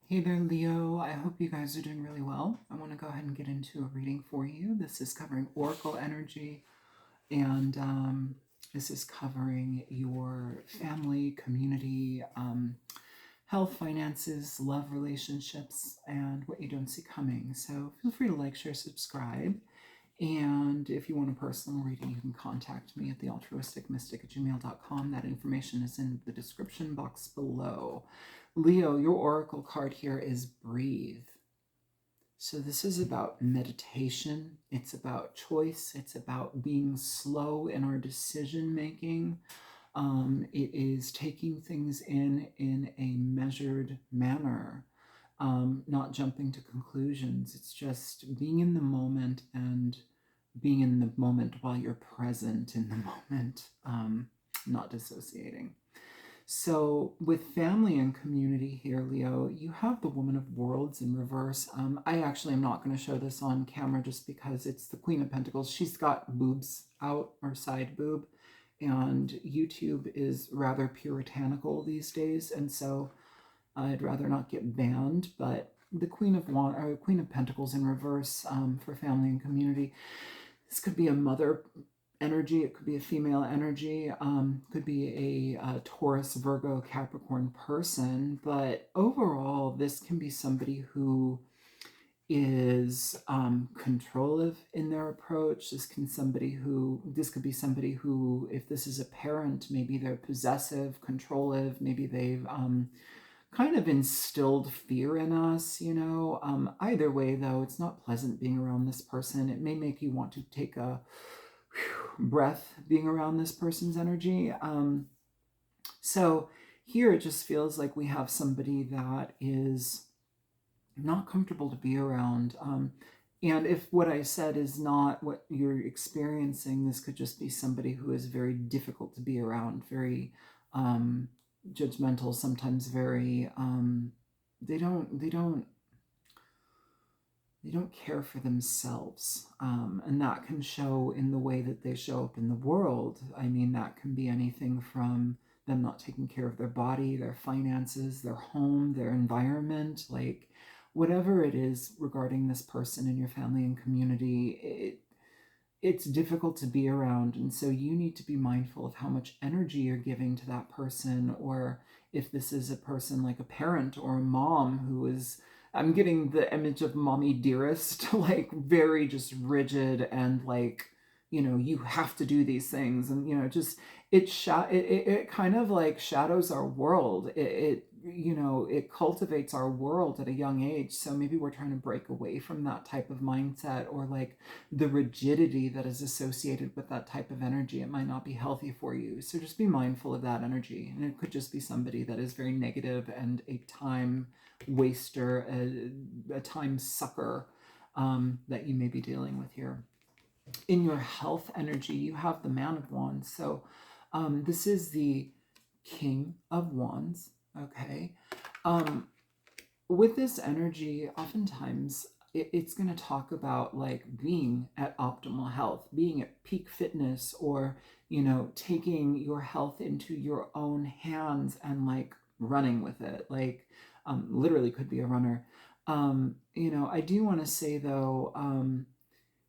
Hey there, Leo. I hope you guys are doing really well. I want to go ahead and get into a reading for you. This is covering Oracle energy, and this is covering your family, community, health, finances, love, relationships, and what you don't see coming. So feel free to like, share, subscribe. And if you want a personal reading, you can contact me at thealtruisticmystic@gmail.com. That information is in the description box below. Leo, your oracle card here is breathe. So this is about meditation. It's about choice. It's about being slow in our decision making. It is taking things in a measured manner, not jumping to conclusions. It's just being in the moment and being in the moment while you're present in the moment, not dissociating. So, with family and community here, Leo, you have the Woman of Worlds in reverse. I actually am not going to show this on camera just because it's the Queen of Pentacles. She's got boobs out, or side boob, and YouTube is rather puritanical these days, and so I'd rather not get banned. But the Queen of Pentacles in reverse, for family and community. This could be a mother energy, it could be a female energy, could be a Taurus, Virgo, Capricorn person, but overall, this can be somebody who is controlling in their approach. This could be somebody who, if this is a parent, maybe they're possessive, controlling, maybe they've kind of instilled fear in us, Either way, though, it's not pleasant being around this person. It may make you want to take a breath being around this person's energy. So here it just feels like we have somebody that is not comfortable to be around. And if what I said is not what you're experiencing, this could just be somebody who is very difficult to be around, very judgmental, sometimes very they don't care for themselves, and that can show in the way that they show up in the world. I mean, that can be anything from them not taking care of their body, their finances, their home, their environment, like whatever it is regarding this person in your family and community. It's difficult to be around, and so you need to be mindful of how much energy you're giving to that person. Or if this is a person like a parent or a mom who is, I'm getting the image of mommy dearest, like very just rigid and like, you have to do these things, and just it kind of like shadows our world. It cultivates our world at a young age. So maybe we're trying to break away from that type of mindset, or like the rigidity that is associated with that type of energy. It might not be healthy for you. So just be mindful of that energy. And it could just be somebody that is very negative and a time waster, a time sucker, that you may be dealing with here. In your health energy, you have the Man of Wands. So this is the King of Wands. Okay. With this energy, oftentimes it's going to talk about like being at optimal health, being at peak fitness, or taking your health into your own hands and like running with it. Like literally could be a runner. I do want to say though,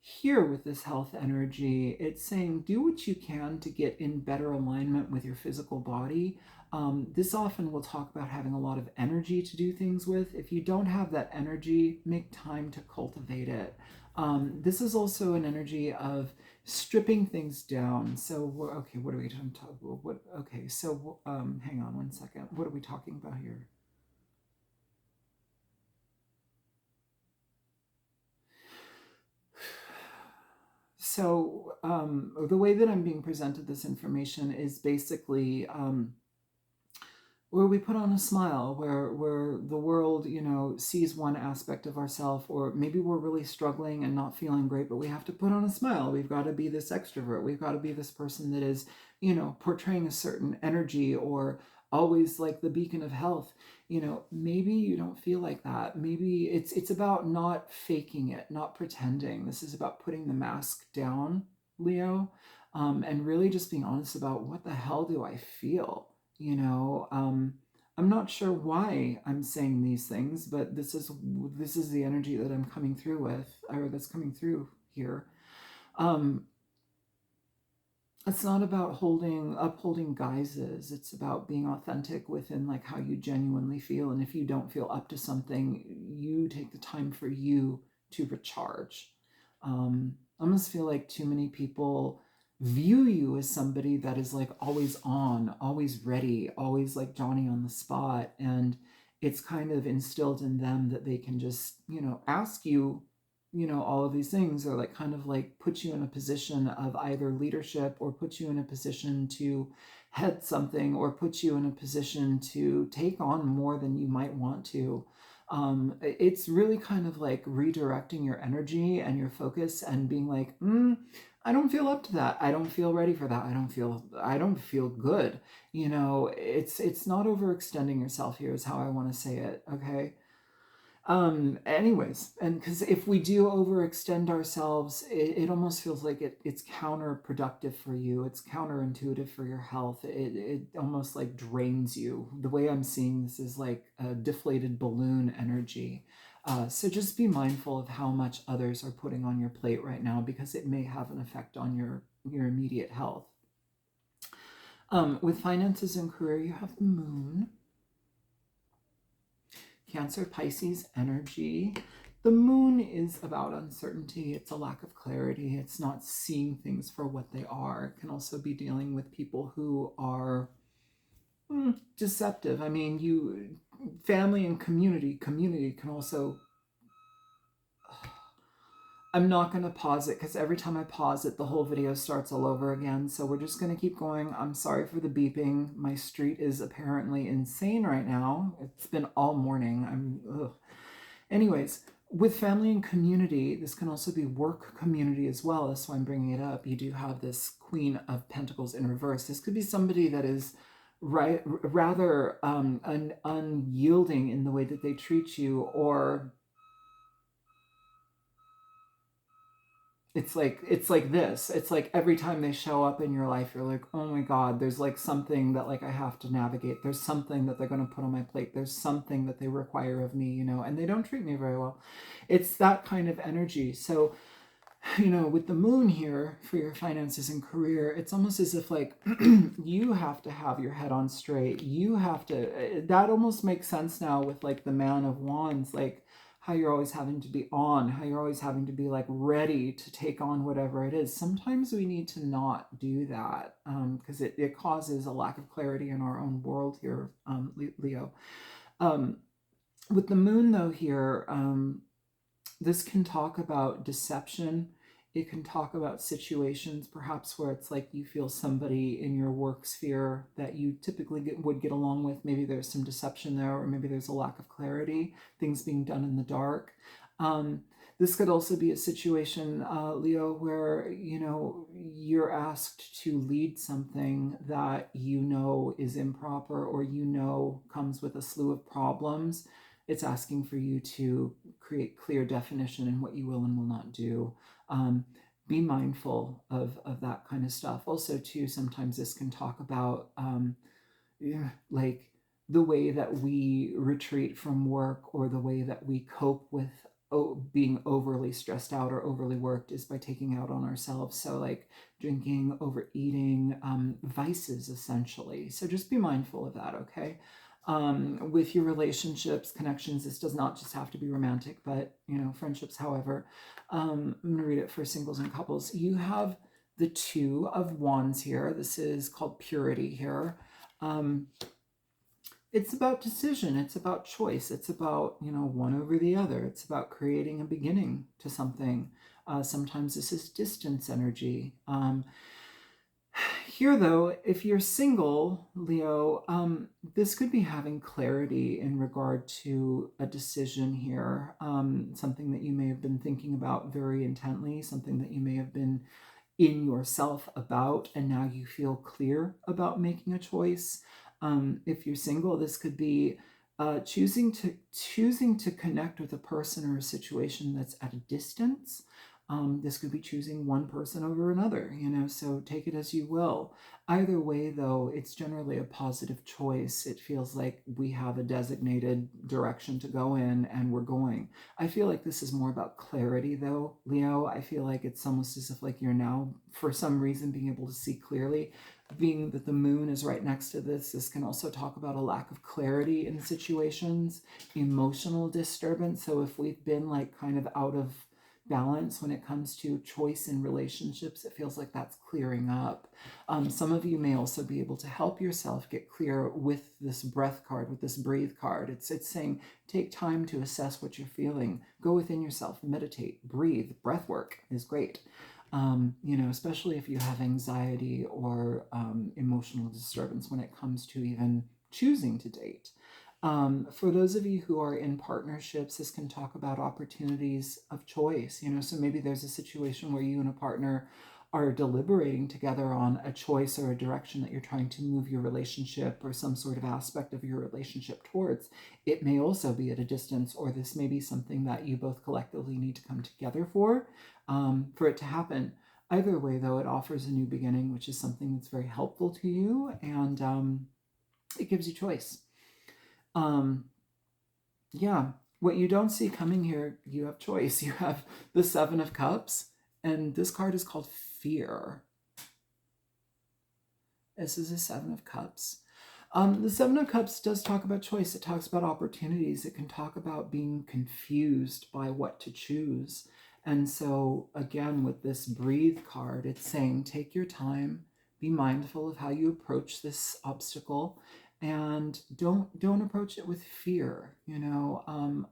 here with this health energy, it's saying do what you can to get in better alignment with your physical body. This often will talk about having a lot of energy to do things with. If you don't have that energy, make time to cultivate it. This is also an energy of stripping things down. So, okay, what are we talking about? Okay, so hang on one second. What are we talking about here? So the way that I'm being presented this information is basically where we put on a smile, where the world, sees one aspect of ourselves, or maybe we're really struggling and not feeling great, but we have to put on a smile. We've got to be this extrovert. We've got to be this person that is, portraying a certain energy, or always like the beacon of health. Maybe you don't feel like that. Maybe it's about not faking it, not pretending. This is about putting the mask down, Leo, and really just being honest about what the hell do I feel. I'm not sure why I'm saying these things, but this is the energy that I'm coming through with, or that's coming through here. Um, it's not about upholding guises. It's about being authentic within like how you genuinely feel. And if you don't feel up to something, you take the time for you to recharge. I almost feel like too many people view you as somebody that is like always on, always ready, always like Johnny on the spot. And it's kind of instilled in them that they can just, ask you, all of these things, or like kind of like put you in a position of either leadership, or put you in a position to head something, or put you in a position to take on more than you might want to. It's really kind of like redirecting your energy and your focus and being like, I don't feel up to that. I don't feel ready for that. I don't feel good. It's not overextending yourself here is how I want to say it. Okay. Anyways, and because if we do overextend ourselves, it almost feels like it's counterproductive for you. It's counterintuitive for your health. It almost like drains you. The way I'm seeing this is like a deflated balloon energy. So just be mindful of how much others are putting on your plate right now, because it may have an effect on your immediate health. With finances and career, you have the moon. Cancer, Pisces energy. The moon is about uncertainty. It's a lack of clarity. It's not seeing things for what they are. It can also be dealing with people who are deceptive. I mean, family and community can also. I'm not going to pause it because every time I pause it, the whole video starts all over again. So we're just going to keep going. I'm sorry for the beeping. My street is apparently insane right now. It's been all morning. Anyways, with family and community, this can also be work community as well. That's why I'm bringing it up. You do have this Queen of Pentacles in reverse. This could be somebody that is rather unyielding in the way that they treat you, or it's like this. It's like every time they show up in your life, you're like, oh my God, there's like something that like I have to navigate. There's something that they're going to put on my plate. There's something that they require of me, and they don't treat me very well. It's that kind of energy. So, with the moon here for your finances and career, it's almost as if like you have to have your head on straight. You have to, that almost makes sense now with like the Man of Wands, like how you're always having to be on, how you're always having to be like ready to take on whatever it is. Sometimes we need to not do that because it causes a lack of clarity in our own world here, Leo. With the moon though here, this can talk about deception. It can talk about situations perhaps where it's like you feel somebody in your work sphere that you typically would get along with. Maybe there's some deception there, or maybe there's a lack of clarity, things being done in the dark. This could also be a situation, Leo, where you're asked to lead something that is improper, or comes with a slew of problems. It's asking for you to create clear definition in what you will and will not do. Be mindful of that kind of stuff. Also, too, sometimes this can talk about like the way that we retreat from work, or the way that we cope with being overly stressed out or overly worked, is by taking out on ourselves. So like drinking, overeating, vices essentially. So just be mindful of that, okay? With your relationships, connections, this does not just have to be romantic, but friendships. However, I'm going to read it for singles and couples. You have the Two of Wands here. This is called purity here. It's about decision. It's about choice. It's about, one over the other. It's about creating a beginning to something. Sometimes this is distance energy. Here, though, if you're single, Leo, this could be having clarity in regard to a decision here, something that you may have been thinking about very intently, something that you may have been in yourself about, and now you feel clear about making a choice. If you're single, this could be choosing to connect with a person or a situation that's at a distance. This could be choosing one person over another, so take it as you will. Either way, though, it's generally a positive choice. It feels like we have a designated direction to go in and we're going. I feel like this is more about clarity, though, Leo. I feel like it's almost as if like you're now, for some reason, being able to see clearly. Being that the moon is right next to this can also talk about a lack of clarity in situations, emotional disturbance. So if we've been like kind of out of balance when it comes to choice in relationships, it feels like that's clearing up. Some of you may also be able to help yourself get clear with this breath card, with this breathe card. It's saying take time to assess what you're feeling. Go within yourself, meditate, breathe. Breath work is great. Especially if you have anxiety or emotional disturbance when it comes to even choosing to date. For those of you who are in partnerships, this can talk about opportunities of choice. So maybe there's a situation where you and a partner are deliberating together on a choice or a direction that you're trying to move your relationship or some sort of aspect of your relationship towards. It may also be at a distance, or this may be something that you both collectively need to come together for it to happen. Either way, though, it offers a new beginning, which is something that's very helpful to you, and it gives you choice. Yeah, what you don't see coming here, you have choice. You have the Seven of Cups, and this card is called Fear. This is a Seven of Cups. The Seven of Cups does talk about choice. It talks about opportunities. It can talk about being confused by what to choose. And so, again, with this Breathe card, it's saying take your time, be mindful of how you approach this obstacle, and don't approach it with fear.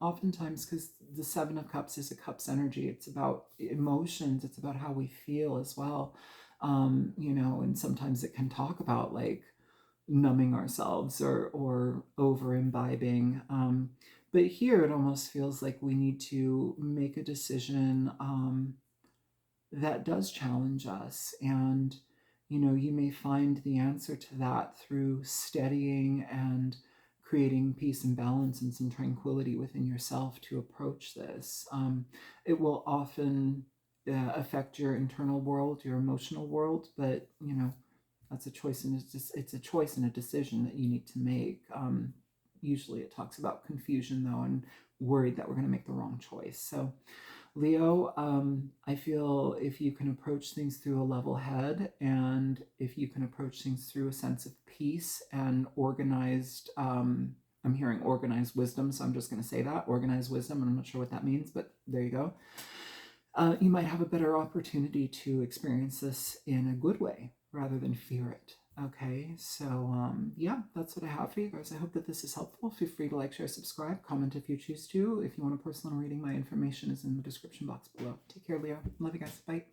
Oftentimes, because the Seven of Cups is a Cups energy, it's about emotions. It's about how we feel as well. And sometimes it can talk about like numbing ourselves or over imbibing. But here it almost feels like we need to make a decision that does challenge us. And, you may find the answer to that through steadying and creating peace and balance and some tranquility within yourself to approach this. It will often affect your internal world, your emotional world, but, that's a choice, and it's a choice and a decision that you need to make. Usually it talks about confusion, though, and worried that we're going to make the wrong choice. So, Leo, I feel if you can approach things through a level head, and if you can approach things through a sense of peace and organized, I'm hearing organized wisdom, so I'm just going to say that, organized wisdom, and I'm not sure what that means, but there you go. You might have a better opportunity to experience this in a good way rather than fear it. Okay, so yeah, that's what I have for you guys. I hope that this is helpful. Feel free to like, share, subscribe, comment if you choose to. If you want a personal reading, my information is in the description box below. Take care, Leo. Love you guys. Bye.